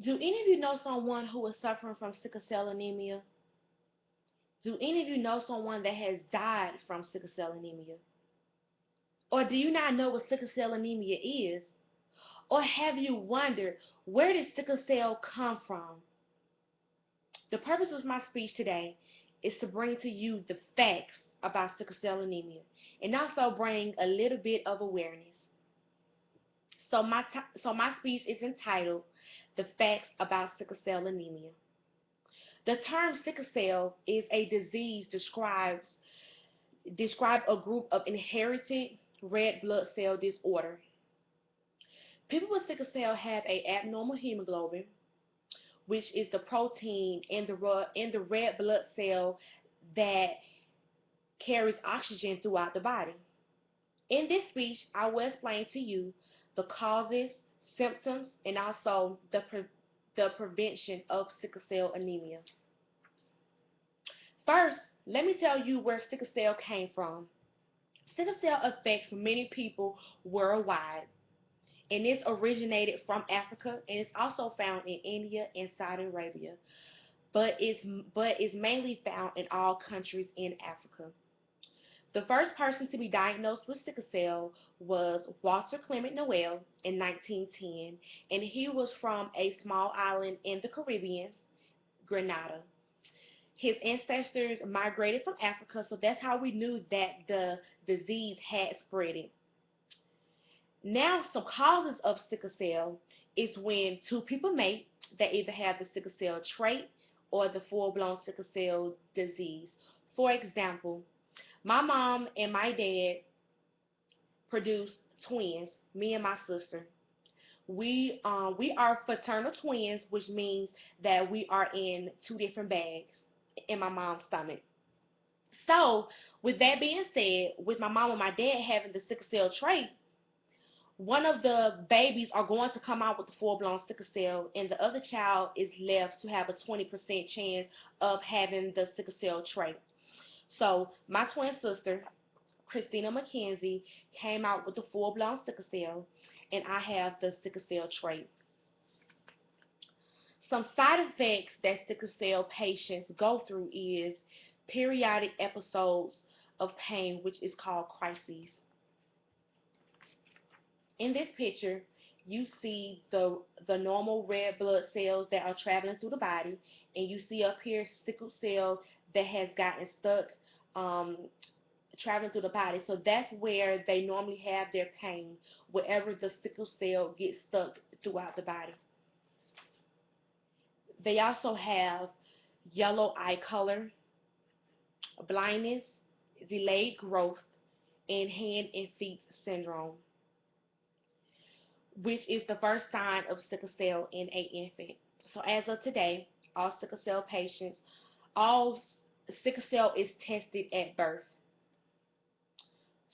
Do any of you know someone who is suffering from sickle cell anemia? Do any of you know someone that has died from sickle cell anemia? Or do you not know what sickle cell anemia is? Or have you wondered, where did sickle cell come from? The purpose of my speech today is to bring to you the facts about sickle cell anemia and also bring a little bit of awareness. So my speech is entitled "The Facts About Sickle Cell Anemia." The term sickle cell is a disease describe a group of inherited red blood cell disorder. People with sickle cell have a abnormal hemoglobin, which is the protein in the red blood cell that carries oxygen throughout the body. In this speech, I will explain to you the causes, symptoms, and also the prevention of sickle cell anemia. First, let me tell you where sickle cell came from. Sickle cell affects many people worldwide, and it's originated from Africa, and it's also found in India and Saudi Arabia, but it's mainly found in all countries in Africa. The first person to be diagnosed with sickle cell was Walter Clement Noel in 1910, and he was from a small island in the Caribbean, Grenada. His ancestors migrated from Africa, so that's how we knew that the disease had spread it. Now, some causes of sickle cell is when two people mate that either have the sickle cell trait or the full-blown sickle cell disease. For example, my mom and my dad produced twins, me and my sister. We are fraternal twins, which means that we are in two different bags in my mom's stomach. So, with that being said, with my mom and my dad having the sickle cell trait, one of the babies are going to come out with the full blown sickle cell, and the other child is left to have a 20% chance of having the sickle cell trait. So, my twin sister, Christina McKenzie, came out with the full blown sickle cell, and I have the sickle cell trait. Some side effects that sickle cell patients go through is periodic episodes of pain, which is called crises. In this picture, you see the normal red blood cells that are traveling through the body, and you see up here sickle cell that has gotten stuck um, traveling through the body. So that's where they normally have their pain, wherever the sickle cell gets stuck throughout the body. They also have yellow eye color, blindness, delayed growth, and hand and feet syndrome, which is the first sign of sickle cell in an infant. So as of today, all sickle cell patients, all sickle cell is tested at birth.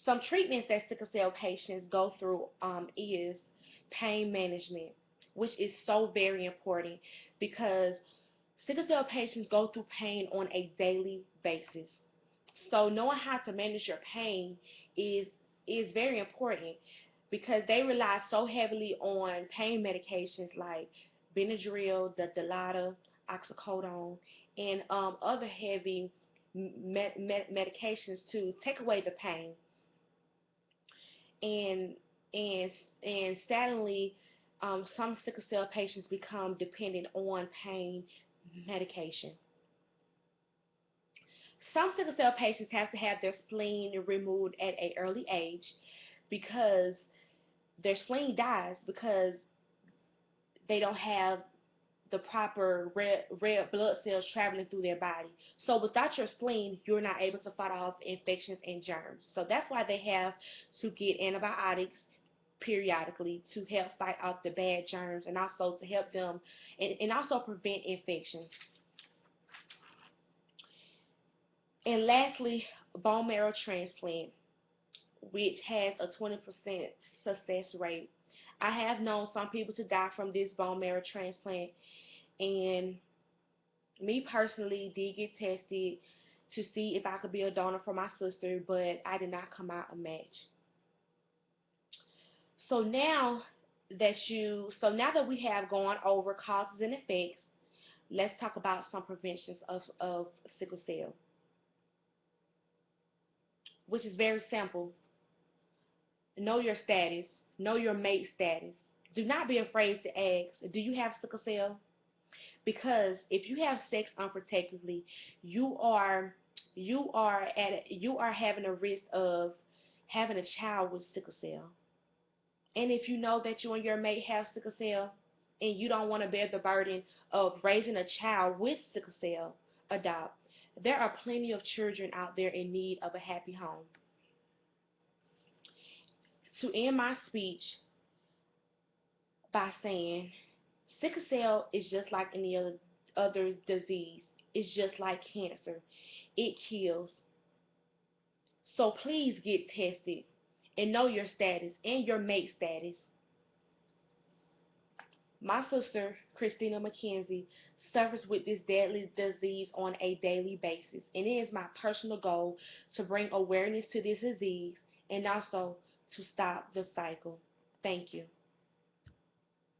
Some treatments that sickle cell patients go through is pain management, which is so very important because sickle cell patients go through pain on a daily basis. So knowing how to manage your pain is is very important because they rely so heavily on pain medications like Benadryl, the Dilaudid, oxycodone, and other heavy medications to take away the pain. And and and sadly, some sickle cell patients become dependent on pain medication. Some sickle cell patients have to have their spleen removed at an early age because their spleen dies because they don't have the proper red blood cells traveling through their body. So without your spleen, you're not able to fight off infections and germs. So that's why they have to get antibiotics periodically to help fight off the bad germs and also to help them and also prevent infections. And lastly, bone marrow transplant, which has a 20% success rate. I have known some people to die from this bone marrow transplant, and me personally did get tested to see if I could be a donor for my sister, but I did not come out a match. So now so now that we have gone over causes and effects, let's talk about some preventions of sickle cell, which is very simple. Know your status, know your mate status. Do not be afraid to ask, do you have sickle cell? Because if you have sex unprotectedly, you are you are having a risk of having a child with sickle cell. And if you know that you and your mate have sickle cell and you don't want to bear the burden of raising a child with sickle cell, adopt. There are plenty of children out there in need of a happy home. To end my speech by saying sickle cell is just like any other disease. It's just like cancer. It kills. So please get tested and know your status and your mate status. My sister, Christina McKenzie, suffers with this deadly disease on a daily basis, and it is my personal goal to bring awareness to this disease and also to stop the cycle. Thank you.